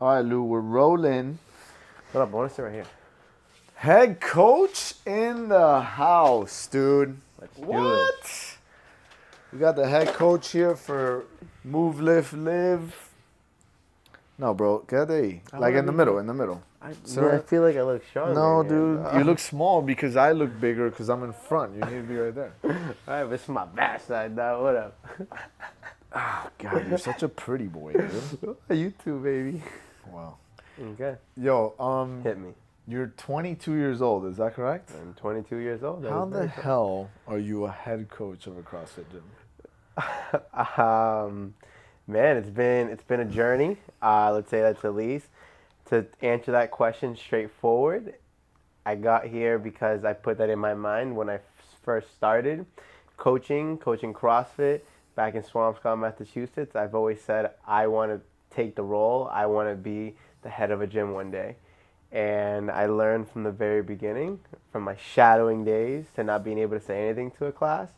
All right, Lou, we're rolling. Hold up, I want to sit right here. Head coach in the house, dude. Let's do it. What? We got the head coach here for Move, Lift, Live. No, bro, quédate. I Like wanna in the be middle, here. in the middle. Man, I feel like I look No, stronger here. dude, you No. look small because I look bigger because I'm in front. You need to be right there. Alright, this is my back side now. What up? Oh, God, you're such a pretty boy, dude. You too, baby. Wow. Okay, Yo, hit me. you're 22 years old, is that correct? I'm 22 years old. That How is the very correct. hell are you a head coach of a CrossFit gym? Man, it's been a journey. Let's say that's the least. To answer that question straightforward, I got here because I put that in my mind when I first started coaching CrossFit back in Swampscott, Massachusetts. I've always said I want to take the role. I want to be the head of a gym one day. And I learned from the very beginning, from my shadowing days to not being able to say anything to a class,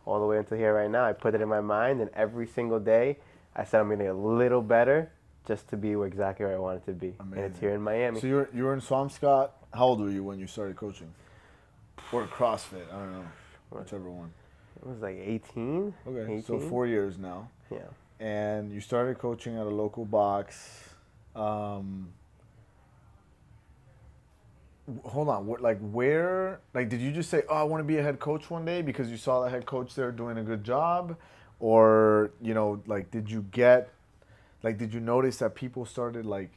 all the way until here right now. I put it in my mind, and every single day I said I'm going to get a little better just to be exactly where I wanted to be. Amazing. And it's here in Miami. So you were in Swampscott. How old were you when you started coaching? Or CrossFit? I don't know, whichever one. It was like 18. Okay, 18? so 4 years now, Yeah. and you started coaching at a local box. Hold on, where? Like, did you just say, "Oh, I want to be a head coach one day" because you saw the head coach there doing a good job, or like, did you notice that people started like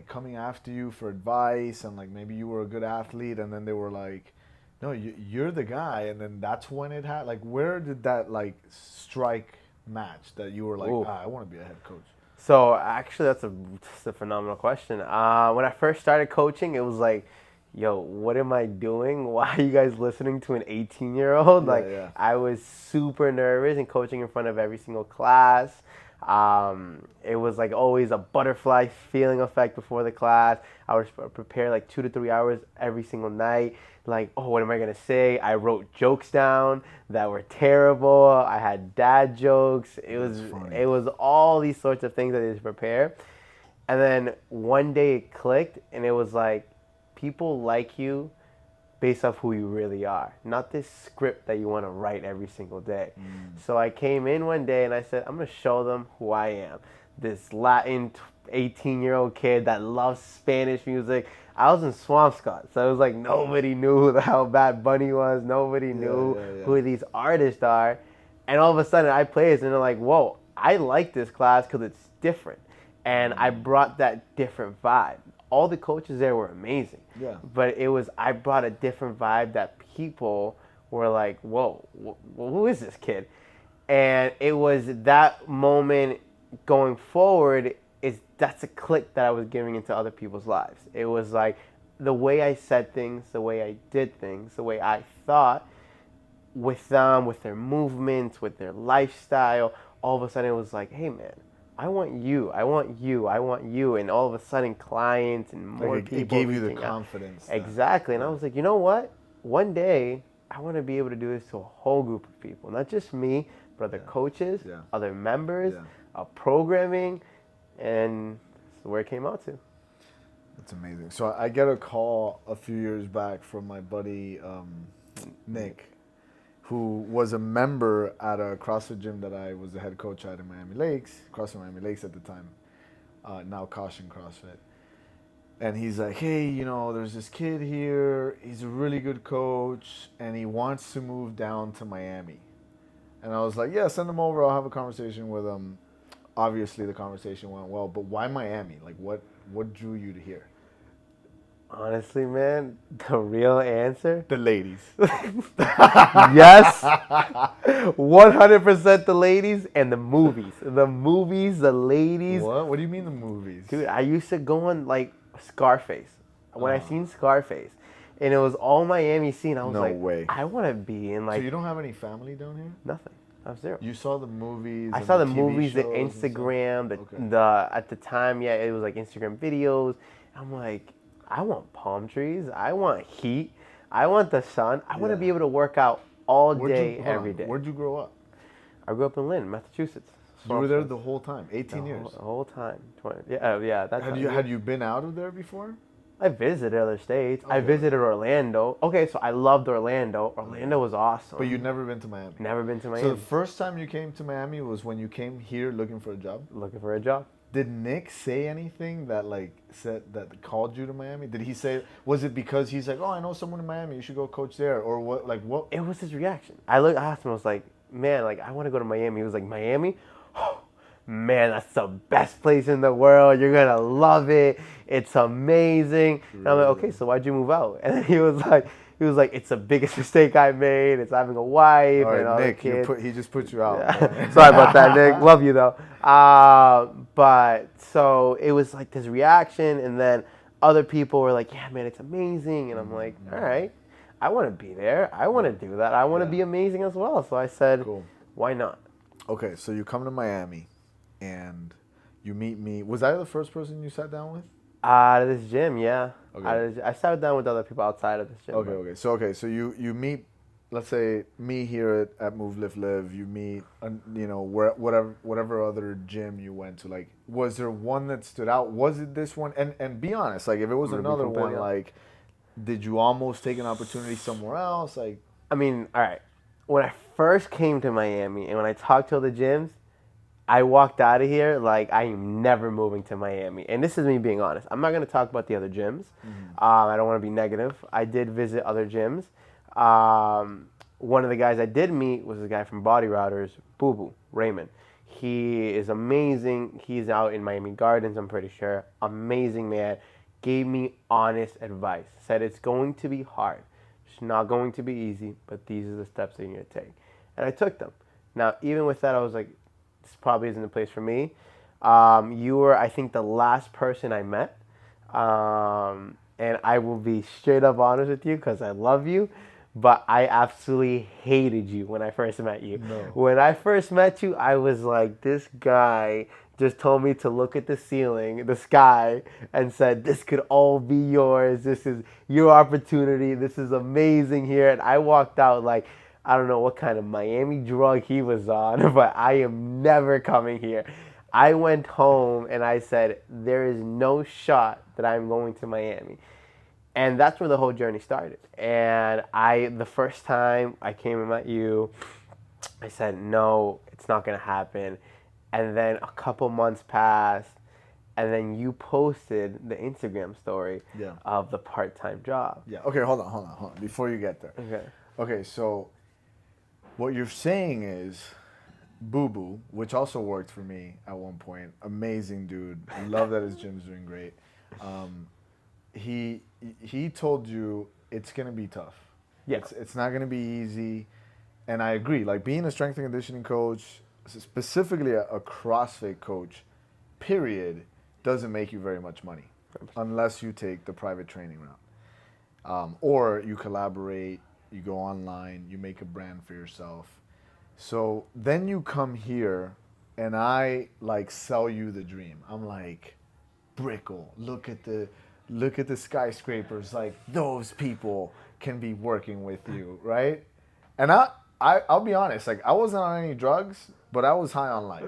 coming after you for advice, and like maybe you were a good athlete, and then they were like, no, you're the guy, and then that's when it had, like, where did that like strike match that you were like, Ooh. I want to be a head coach? So actually, that's a phenomenal question. When I first started coaching, it was like, yo, what am I doing? Why are you guys listening to an 18-year-old? Yeah, Like, yeah. I was super nervous and coaching in front of every single class. It was like always a butterfly feeling effect before the class. I would prepare like 2 to 3 hours every single night. Like, oh, what am I gonna say? I wrote jokes down that were terrible. I had dad jokes. That's funny. It was all these sorts of things I needed to prepare. And then one day it clicked, and it was like, people like you based off who you really are, not this script that you want to write every single day. So I came in one day and I said, I'm going to show them who I am. This Latin 18-year-old kid that loves Spanish music. I was in Swampscott, so it was like nobody knew how Bad Bunny was. Nobody knew yeah. who these artists are. And all of a sudden I play this and they're like, whoa, I like this class because it's different. And I brought that different vibe. All the coaches there were amazing. Yeah. But I brought a different vibe that people were like, whoa, who is this kid? And it was that moment going forward, that's a click that I was giving into other people's lives. It was like the way I said things, the way I did things, the way I thought with them, with their movements, with their lifestyle. All of a sudden it was like, hey man, I want you, I want you, I want you. And all of a sudden clients and more Like people it gave you the reaching out. confidence. Exactly. And I was like, you know what? One day I want to be able to do this to a whole group of people, not just me, but other coaches, Yeah. other members, Yeah. programming, and that's where it came out to. That's amazing. So I get a call a few years back from my buddy Nick, who was a member at a CrossFit gym that I was the head coach at in Miami Lakes, CrossFit Miami Lakes at the time, now Caution CrossFit. And he's like, hey, there's this kid here. He's a really good coach, and he wants to move down to Miami. And I was like, yeah, send him over. I'll have a conversation with him. Obviously, the conversation went well, but why Miami? Like, what drew you to here? Honestly, man, the real answer, The ladies. yes, 100% the ladies and the movies. The movies, the ladies. What? What do you mean the movies? Dude, I used to go on like Scarface. When I seen Scarface, and it was all Miami scene, I was No like, way. I want to be in So like you don't have any family down here? nothing. I was zero. You saw the movies. I and saw the TV movies, the shows and stuff? Instagram, Okay. the at the time, yeah, it was like Instagram videos. I'm like, I want palm trees. I want heat. I want the sun. I want to Yeah. be able to work out all Where'd day, hold every on. day. Where'd you grow up? I grew up in Lynn, Massachusetts. You were there the whole time, 18 years. The whole time. 20, yeah. That Had time. you been out of there before? I visited other states. I Okay. visited Orlando. Okay, so I loved Orlando. Orlando was awesome. But you'd never been to Miami. Never been to So Miami. the first time you came to Miami was when you came here looking for a job? Looking for a job. Did Nick say anything that called you to Miami? Did he say, was it because he's like, oh, I know someone in Miami, you should go coach there, or what? Like what? It was his reaction. I asked him. I was like, man, like I want to go to Miami. He was like, Miami. Man, that's the best place in the world. You're gonna love it. It's amazing. And I'm like, okay, so why'd you move out? And then he was like, it's the biggest mistake I made. It's having a wife All right, and all Nick, the kids. he just put you out. Yeah. Sorry about that, Nick. Love you though. But so it was like this reaction, and then other people were like, yeah, man, it's amazing. And I'm like, all right, I want to be there. I want to do that. I want to be amazing as well. So I said, Cool. Why not? Okay, so you come to Miami, and you meet me. Was I the first person you sat down with? Out of this gym, yeah. Okay. I sat down with other people outside of this gym. Okay. So you meet, let's say me here at Move Lift Live. You meet, whatever other gym you went to. Like, was there one that stood out? Was it this one? And be honest, like if it was another one, like, did you almost take an opportunity somewhere else? Like, I mean, all right. When I first came to Miami and when I talked to other gyms, I walked out of here like I am never moving to Miami. And this is me being honest. I'm not going to talk about the other gyms. I don't want to be negative. I did visit other gyms. One of the guys I did meet was a guy from Body Routers, Boo Boo, Raymond. He is amazing. He's out in Miami Gardens, I'm pretty sure. Amazing man. Gave me honest advice. Said it's going to be hard. It's not going to be easy, but these are the steps that you need to take. And I took them. Now, even with that, I was like, this probably isn't the place for me. You were, I think, the last person I met. And I will be straight up honest with you because I love you. But I absolutely hated you when I first met you. No. When I first met you, I was like, this guy just told me to look at the ceiling, the sky, and said, this could all be yours. This is your opportunity. This is amazing here. And I walked out like, I don't know what kind of Miami drug he was on, but I am never coming here. I went home and I said, there is no shot that I'm going to Miami. And that's where the whole journey started. And the first time I came and met you, I said, no, it's not going to happen. And then a couple months passed, and then you posted the Instagram story of the part-time job. Yeah. Okay, hold on. Before you get there. Okay, so what you're saying is Boo Boo, which also worked for me at one point. Amazing dude. I love that his gym's doing great. He told you it's gonna be tough. Yeah. It's not gonna be easy, and I agree. Like being a strength and conditioning coach, specifically a CrossFit coach, period, doesn't make you very much money unless you take the private training route, or you collaborate, you go online, you make a brand for yourself. So then you come here, and I like sell you the dream. I'm like, Brickle, look at the skyscrapers. Like those people can be working with you, right? And I'll be honest. Like I wasn't on any drugs, but I was high on life.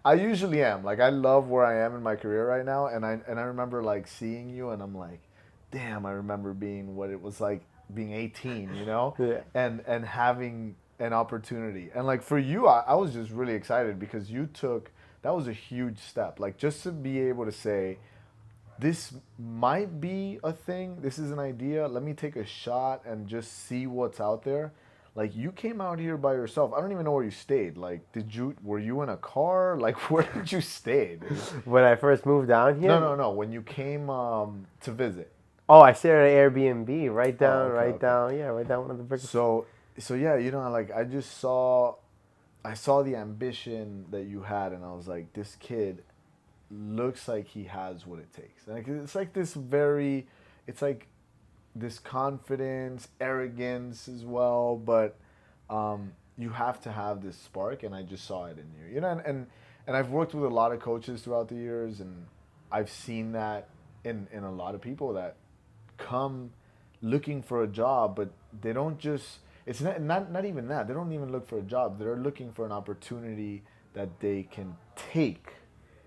I usually am. Like I love where I am in my career right now, and I remember like seeing you, and I'm like, damn. I remember being what it was like being 18, you know, and having an opportunity. And like for you, I was just really excited because that was a huge step. Like just to be able to say, this might be a thing. This is an idea. Let me take a shot and just see what's out there. Like you came out here by yourself. I don't even know where you stayed. Like, were you in a car? Like, where did you stay? Dude? When I first moved down here? No. When you came to visit. Oh, I stayed at an Airbnb right down one of the bricks. So yeah, you know, like I saw the ambition that you had, and I was like, this kid looks like he has what it takes. Like it's like this confidence, arrogance as well, but you have to have this spark, and I just saw it in you. You know, and I've worked with a lot of coaches throughout the years, and I've seen that in a lot of people that come looking for a job, but they don't just. It's not even that. They don't even look for a job. They're looking for an opportunity that they can take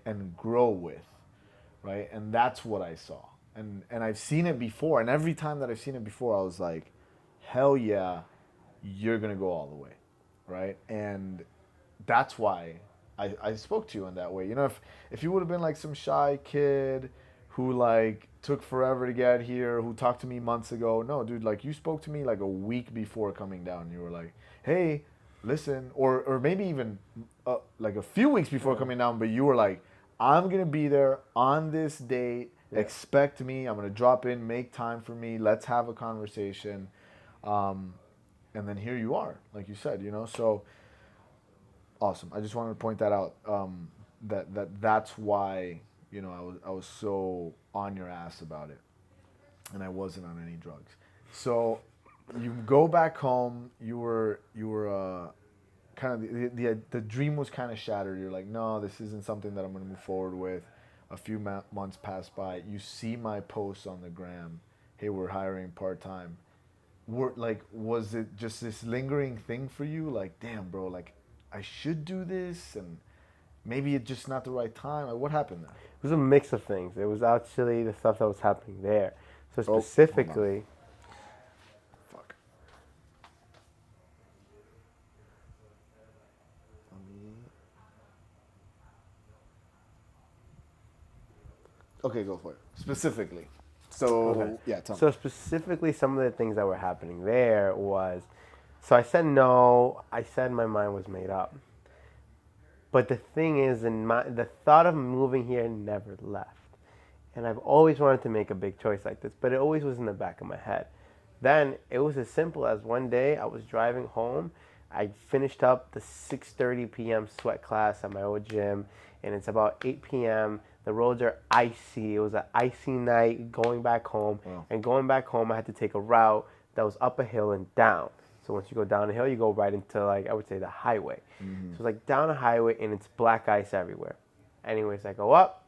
and grow with, right? And that's what I saw. And I've seen it before, and every time that I've seen it before, I was like, hell yeah, you're gonna go all the way, right? And that's why I spoke to you in that way. You know, if you would have been like some shy kid who like took forever to get here, who talked to me months ago, no, dude, like you spoke to me like a week before coming down. You were like, hey, listen, or maybe even like a few weeks before coming down, but you were like, I'm gonna be there on this date. Yeah. Expect me. I'm gonna drop in, make time for me. Let's have a conversation. Um, and then here you are, like you said, you know. So awesome. I just wanted to point that out. That's why I was so on your ass about it, and I wasn't on any drugs. So you go back home. You were kind of the dream was kind of shattered. You're like, no, this isn't something that I'm going to move forward with. A few months pass by. You see my posts on the gram. Hey, we're hiring part time. Was it just this lingering thing for you? Like, damn, bro, like I should do this, and maybe it's just not the right time. Like, what happened there? It was a mix of things. It was actually the stuff that was happening there. So Oh, hold on. specifically, Fuck. Okay, go for it. Specifically. So, okay. yeah, tell me. So specifically, some of the things that were happening there was, so I said no. I said my mind was made up. But the thing is, the thought of moving here never left. And I've always wanted to make a big choice like this, but it always was in the back of my head. Then it was as simple as one day I was driving home. I finished up the 6:30 p.m. sweat class at my old gym, and it's about 8 p.m. The roads are icy. It was an icy night going back home. Wow. And going back home, I had to take a route that was up a hill and down. So once you go down a hill, you go right into, like, I would say, the highway. So it's like down a highway, and it's black ice everywhere. Anyways, I go up,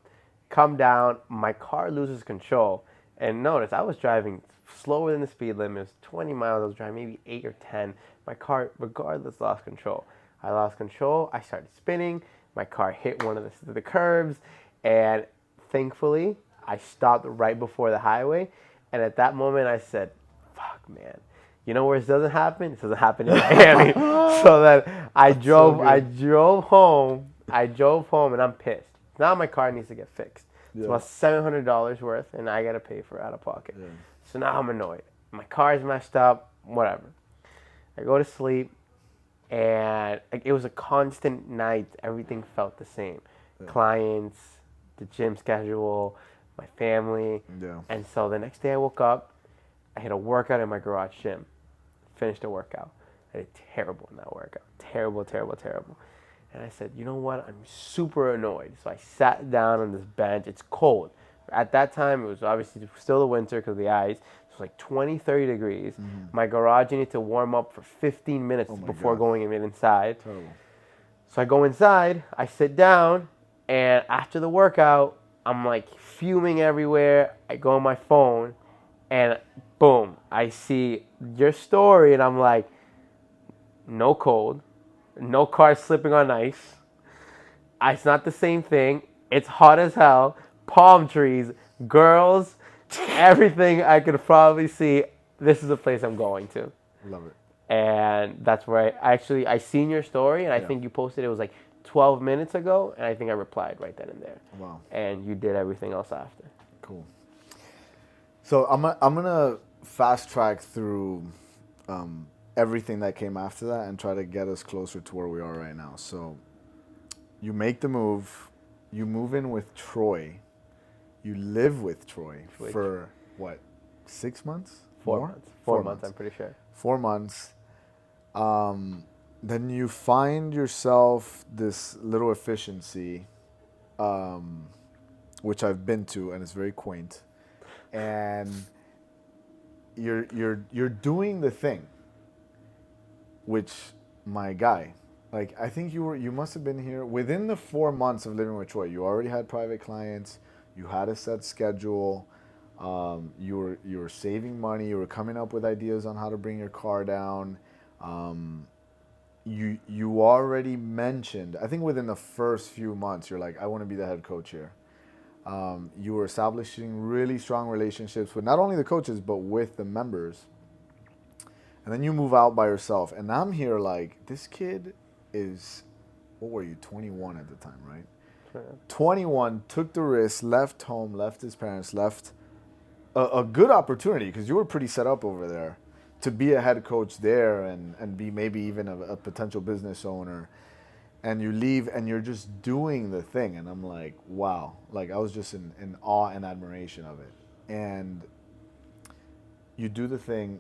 come down, my car loses control. And notice, I was driving slower than the speed limit. It was 20 miles. I was driving maybe 8 or 10. My car, regardless, lost control. I lost control. I started spinning. My car hit one of the curbs. And thankfully, I stopped right before the highway. And at that moment, I said, fuck, man. You know where this doesn't happen? This doesn't happen in Miami. So then I drove home, and I'm pissed. Now my car needs to get fixed. It's about $700 worth, and I got to pay for it out of pocket. Yeah. So now I'm annoyed. My car's messed up, whatever. I go to sleep, and it was a constant night. Everything felt the same. Yeah. Clients, the gym schedule, my family. Yeah. And so the next day I woke up, I had a workout in my garage gym. Finished the workout. I did terrible in that workout. Terrible, terrible, terrible. And I said, you know what? I'm super annoyed. So I sat down on this bench. It's cold. At that time, it was obviously still the winter because of the ice. It was like 20, 30 degrees. Mm-hmm. My garage, you need to warm up for 15 minutes before going inside. Terrible. So I go inside. I sit down. And after the workout, I'm like fuming everywhere. I go on my phone. And boom, I see your story, and I'm like, no cold, no car slipping on ice. It's not the same thing. It's hot as hell. Palm trees, girls, everything I could probably see. This is the place I'm going to. Love it. And that's where I seen your story, and I think you posted it was like 12 minutes ago, and I think I replied right then and there. Wow. And you did everything else after. Cool. So I'm gonna fast track through everything that came after that and try to get us closer to where we are right now. So you make the move, you move in with Troy, you live with Troy for what, 6 months? 4 months. 4 months, I'm pretty sure. 4 months. Then you find yourself this little efficiency, which I've been to, and it's very quaint. And you're doing the thing, which, my guy, like, I think you must have been here within the 4 months of living with Troy. You already had private clients, you had a set schedule, you were saving money, you were coming up with ideas on how to bring your car down, you already mentioned, I think within the first few months, you're like, I want to be the head coach here. You were establishing really strong relationships with not only the coaches but with the members, and then you move out by yourself. And I'm here like, this kid is, what were you, 21 at the time, right? 21, took the risk, left home, left his parents, left a good opportunity because you were pretty set up over there to be a head coach there and be maybe even a potential business owner. And you leave and you're just doing the thing. And I'm like, wow. Like, I was just in awe and admiration of it. And you do the thing,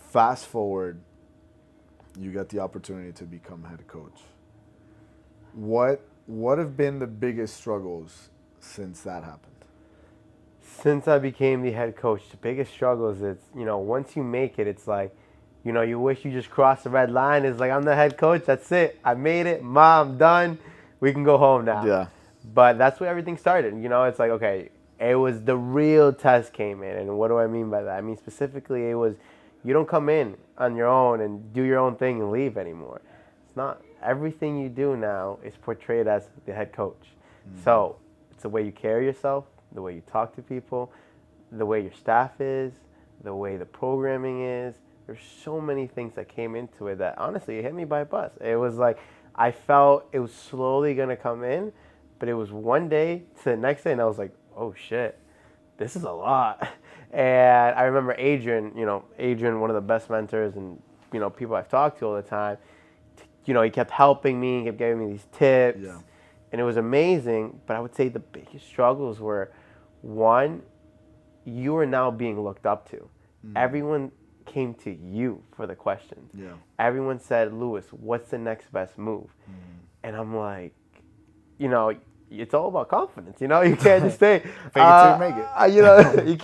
fast forward, you get the opportunity to become head coach. What have been the biggest struggles since that happened? Since I became the head coach, the biggest struggle is it's, once you make it, it's like, you wish you just crossed the red line. It's like, I'm the head coach. That's it. I made it. Mom, done. We can go home now. Yeah. But that's where everything started. It's like, okay, it was the real test came in. And what do I mean by that? I mean, specifically, it was you don't come in on your own and do your own thing and leave anymore. It's not. Everything you do now is portrayed as the head coach. So it's the way you carry yourself, the way you talk to people, the way your staff is, the way the programming is. There's so many things that came into it that honestly it hit me by a bus. It was like I felt it was slowly gonna come in, but it was one day to the next day, and I was like, oh shit, this is a lot. And I remember Adrian, one of the best mentors and people I've talked to all the time. He kept helping me, he kept giving me these tips. Yeah. And it was amazing, but I would say the biggest struggles were, one, you are now being looked up to. Everyone came to you for the questions. Yeah. Everyone said, Lewis, what's the next best move? And I'm like, it's all about confidence. You can't just say, Fake it till you make it. you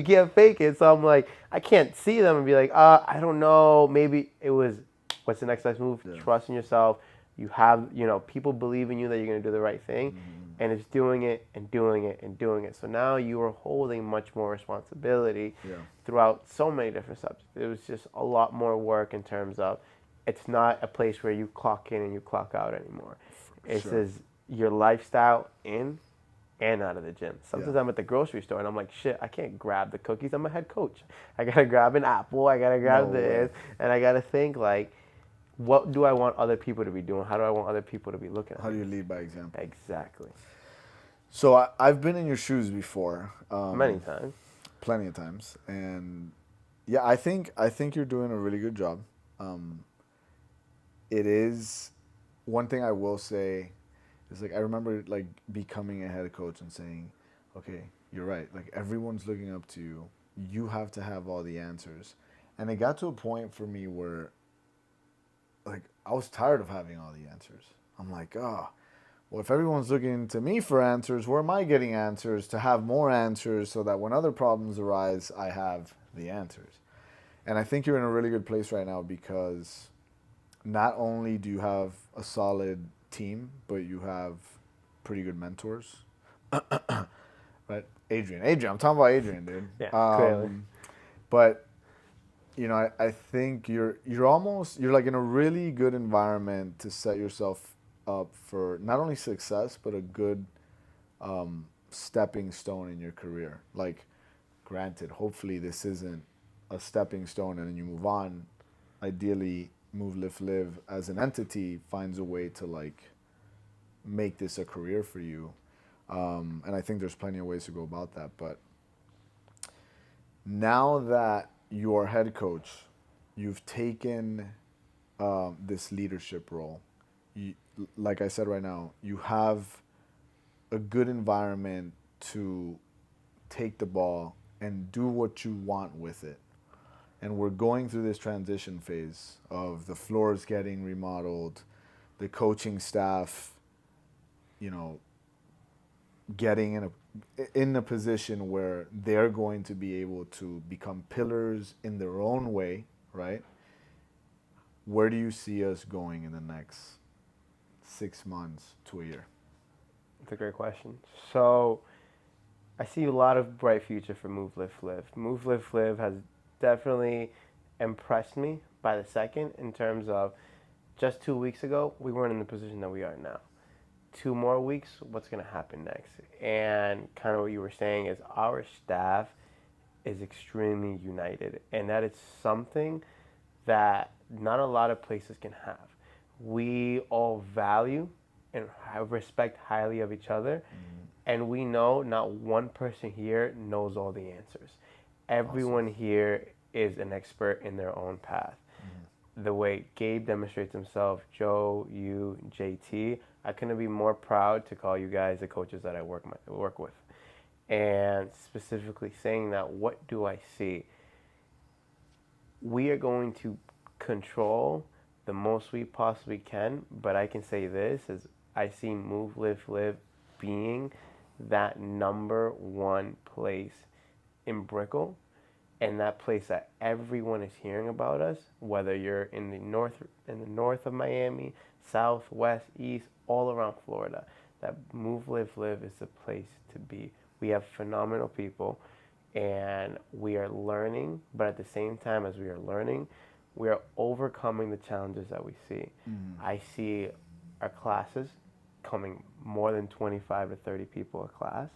can't fake it. So I'm like, I can't see them and be like, I don't know, maybe it was, what's the next best move? Yeah. Trust in yourself. You have, people believe in you that you're going to do the right thing. And it's doing it and doing it and doing it. So now you are holding much more responsibility throughout so many different subjects. It was just a lot more work in terms of it's not a place where you clock in and you clock out anymore. It says your lifestyle in and out of the gym. Sometimes I'm at the grocery store and I'm like, shit, I can't grab the cookies. I'm a head coach. I got to grab an apple. I got to grab this. And I got to think like, what do I want other people to be doing? How do I want other people to be looking at me? How do you lead by example? Exactly. So I've been in your shoes before. Many times. Plenty of times. And yeah, I think you're doing a really good job. It is, one thing I will say is like, I remember like becoming a head coach and saying, okay, you're right. Like everyone's looking up to you. You have to have all the answers. And it got to a point for me where like I was tired of having all the answers. I'm like, well, if everyone's looking to me for answers, where am I getting answers to have more answers so that when other problems arise, I have the answers? And I think you're in a really good place right now because not only do you have a solid team, but you have pretty good mentors. Right? Adrian, I'm talking about Adrian, dude. Yeah, clearly. But I think you're like in a really good environment to set yourself up for not only success but a good stepping stone in your career. Like, granted, hopefully this isn't a stepping stone and then you move on. Ideally, Move Lift Live as an entity finds a way to like make this a career for you, and I think there's plenty of ways to go about that. But now that you are head coach, you've taken this leadership role. Like I said right now, you have a good environment to take the ball and do what you want with it. And we're going through this transition phase of the floors getting remodeled, the coaching staff, getting in a position where they're going to be able to become pillars in their own way, right? Where do you see us going in the next 6 months to a year? That's a great question. So I see a lot of bright future for Move Lift Live. Move Lift Live has definitely impressed me by the second in terms of just 2 weeks ago, we weren't in the position that we are now. 2 more weeks, what's going to happen next? And kind of what you were saying is our staff is extremely united, and that is something that not a lot of places can have. We all value and respect highly of each other, and we know not one person here knows all the answers. Everyone here is an expert in their own path. The way Gabe demonstrates himself, Joe, you, JT, I couldn't be more proud to call you guys the coaches that I work with. And specifically saying that, what do I see? We are going to control the most we possibly can, but I can say this is I see Move, Live, Live being that number one place in Brickell, and that place that everyone is hearing about us, whether you're in the north of Miami, south, west, east, all around Florida. That Move, Live, Live is the place to be. We have phenomenal people, and we are learning, but at the same time as we are learning, we are overcoming the challenges that we see. I see our classes coming more than 25 to 30 people a class,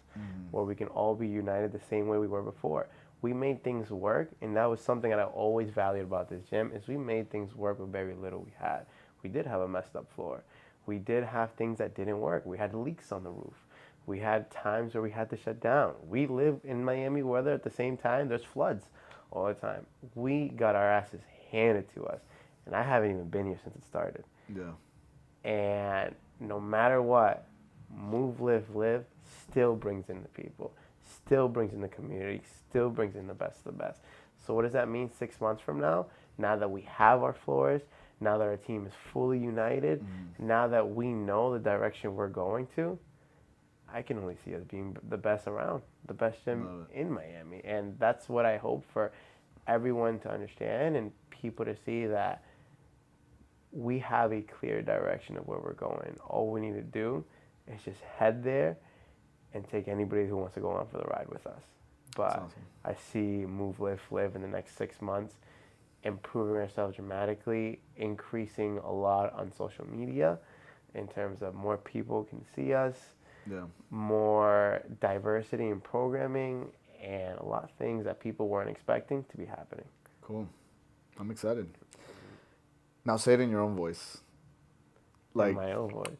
where we can all be united the same way we were before. We made things work, and that was something that I always valued about this gym, is we made things work with very little we had. We did have a messed up floor. We did have things that didn't work. We had leaks on the roof. We had times where we had to shut down. We live in Miami weather at the same time. There's floods all the time. We got our asses handed to us, and I haven't even been here since it started. Yeah. And no matter what, Move, Live, Live still brings in the people, still brings in the community, still brings in the best of the best. So what does that mean 6 months from now? Now that we have our floors, now that our team is fully united, now that we know the direction we're going to, I can only see us being the best around, the best gym in Miami. And that's what I hope for everyone to understand and people to see, that we have a clear direction of where we're going. All we need to do is just head there and take anybody who wants to go on for the ride with us. But awesome. I see Move, Live, Live in the next 6 months improving ourselves dramatically, increasing a lot on social media in terms of more people can see us, more diversity in programming, and a lot of things that people weren't expecting to be happening. Cool. I'm excited. Now say it in your own voice. Like, in my own voice.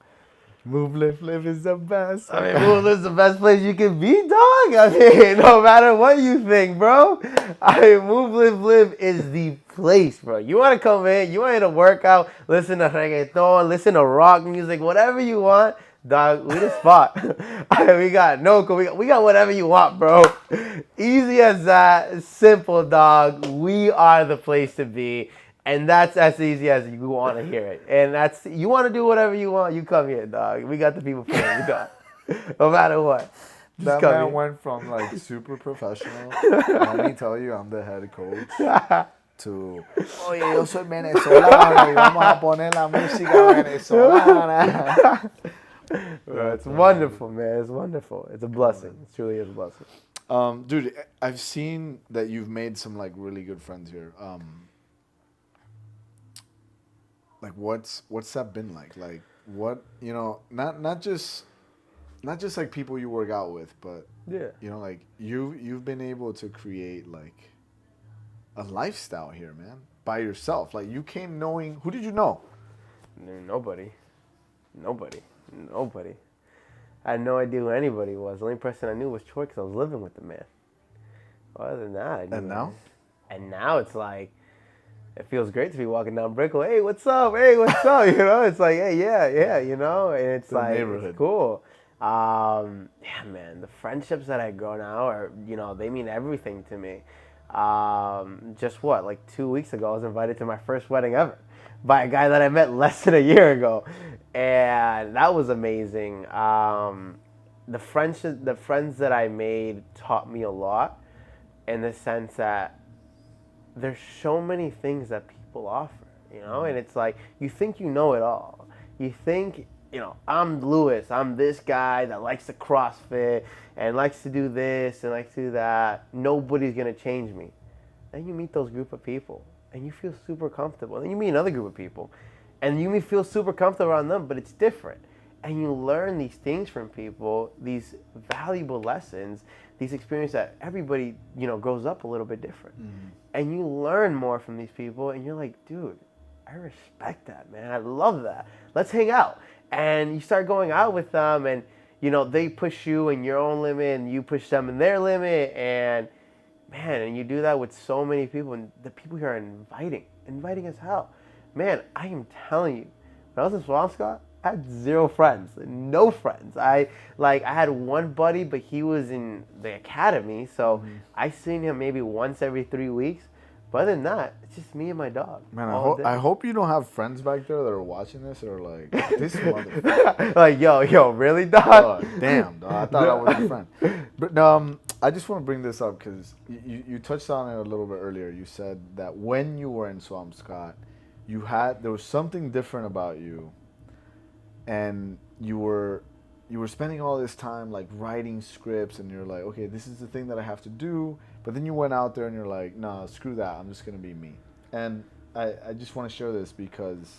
Move, Live, Live is the best. I mean, Move, Live is the best place you can be, dog. I mean, no matter what you think, bro. I mean, Move, Live, Live is the place, bro. You want to come in, you want to work out, listen to reggaeton, listen to rock music, whatever you want, dog, we the spot. I mean, we got we got whatever you want, bro. Easy as that, simple, dog. We are the place to be. And that's as easy as you want to hear it. And that's, you want to do whatever you want, you come here, dog. We got the people for you, dog. No matter what. Just that come man here. went from like super professional, let me tell you, I'm the head coach, to, oye, yo soy venezolano y vamos a poner la música venezolana. Bro, it's wonderful, man. It's wonderful. It's a blessing. It truly is a blessing. Dude, I've seen that you've made some like really good friends here. Like what's that been like? Like what, you know, not just like people you work out with, but you know, like you've been able to create like a lifestyle here, man, by yourself. Like you came knowing, who did you know? Nobody. I had no idea who anybody was. The only person I knew was Troy because I was living with the man. Other than that, I knew And now? And now it's like, it feels great to be walking down Brickell. Hey, what's up? Hey, what's up? You know, it's like, hey, yeah, you know, and it's like, it's cool. Yeah, man, the friendships that I grow now are, you know, they mean everything to me. Just like 2 weeks ago, I was invited to my first wedding ever by a guy that I met less than a year ago, and that was amazing. The friends that I made taught me a lot, in the sense that there's so many things that people offer, you know, and it's like, you think you know it all. You think, you know, I'm Lewis, I'm this guy that likes to CrossFit and likes to do this and likes to do that. Nobody's going to change me. Then you meet those group of people and you feel super comfortable. Then you meet another group of people And you may feel super comfortable around them, but it's different. And you learn these things from people, these valuable lessons, these experiences that everybody, grows up a little bit different. And you learn more from these people, and you're like, dude, I respect that, man. I love that. Let's hang out. And you start going out with them, and, they push you in your own limit, and you push them in their limit. And, man, and you do that with so many people, and the people here are inviting as hell. Man, I am telling you, when I was in Swampscott, I had zero friends, no friends. I had one buddy, but he was in the academy, so I seen him maybe once every 3 weeks. But other than that, it's just me and my dog. Man, I hope you don't have friends back there that are watching this that are like, this motherfucker. Like, yo, really, dog? Damn, dog. I thought I was a friend. But I just want to bring this up because you touched on it a little bit earlier. You said that when you were in Swampscott, there was something different about you, and you were spending all this time like writing scripts, and you're like, okay, this is the thing that I have to do. But then you went out there and you're like, nah, screw that. I'm just gonna be me. And I just want to share this because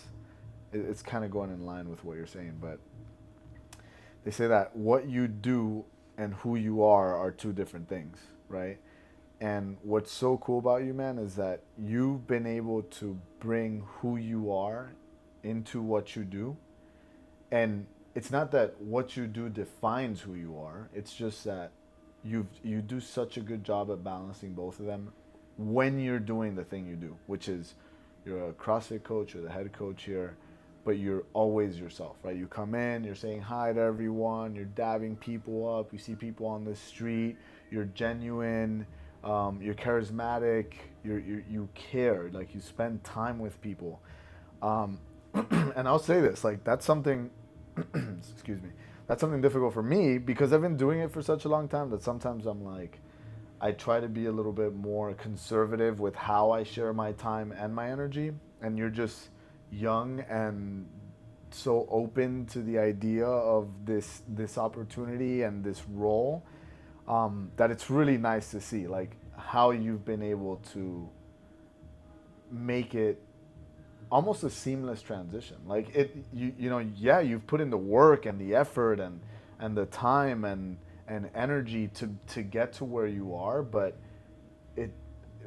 it's kind of going in line with what you're saying. But they say that what you do and who you are two different things, right? And what's so cool about you, man, is that you've been able to bring who you are into what you do. And it's not that what you do defines who you are. It's just that you do such a good job at balancing both of them when you're doing the thing you do, which is you're a CrossFit coach, you're the head coach here, but you're always yourself, right? You come in, you're saying hi to everyone, you're dabbing people up, you see people on the street, you're genuine, you're charismatic, you care, like you spend time with people. And I'll say this, like that's something, excuse me, that's something difficult for me because I've been doing it for such a long time that sometimes I'm like, I try to be a little bit more conservative with how I share my time and my energy. And you're just young and so open to the idea of this opportunity and this role that it's really nice to see like how you've been able to make it almost a seamless transition. Like you've put in the work and the effort and the time and energy to get to where you are, but it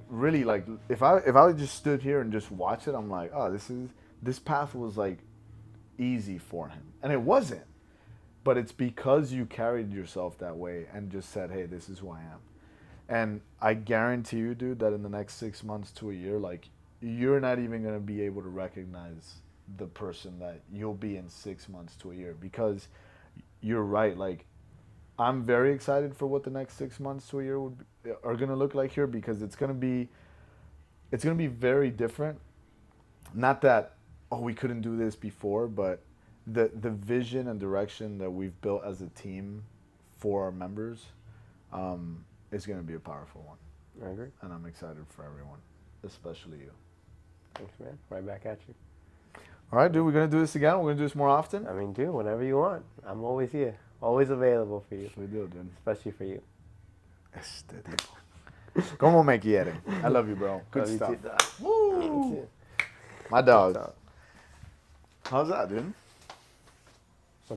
really, like, if I just stood here and just watched it, I'm like, oh, this path was like easy for him, and it wasn't. But it's because you carried yourself that way and just said, hey, this is who I am. And I guarantee you, dude, that in the next 6 months to a year, like, you're not even going to be able to recognize the person that you'll be in 6 months to a year, because you're right. Like, I'm very excited for what the next 6 months to a year are going to look like here, because it's going to be very different. Not that, oh, we couldn't do this before, but the vision and direction that we've built as a team for our members is going to be a powerful one. I agree. And I'm excited for everyone, especially you. Thanks, man. Right back at you. All right, dude, we're going to do this again. We're going to do this more often. I mean, dude, whenever you want. I'm always here. Always available for you. We do, dude. Especially for you. Este tipo. ¿Cómo me quiere? I love you, bro. Good Love stuff. you too, dog. Woo! My dog. How's that, dude?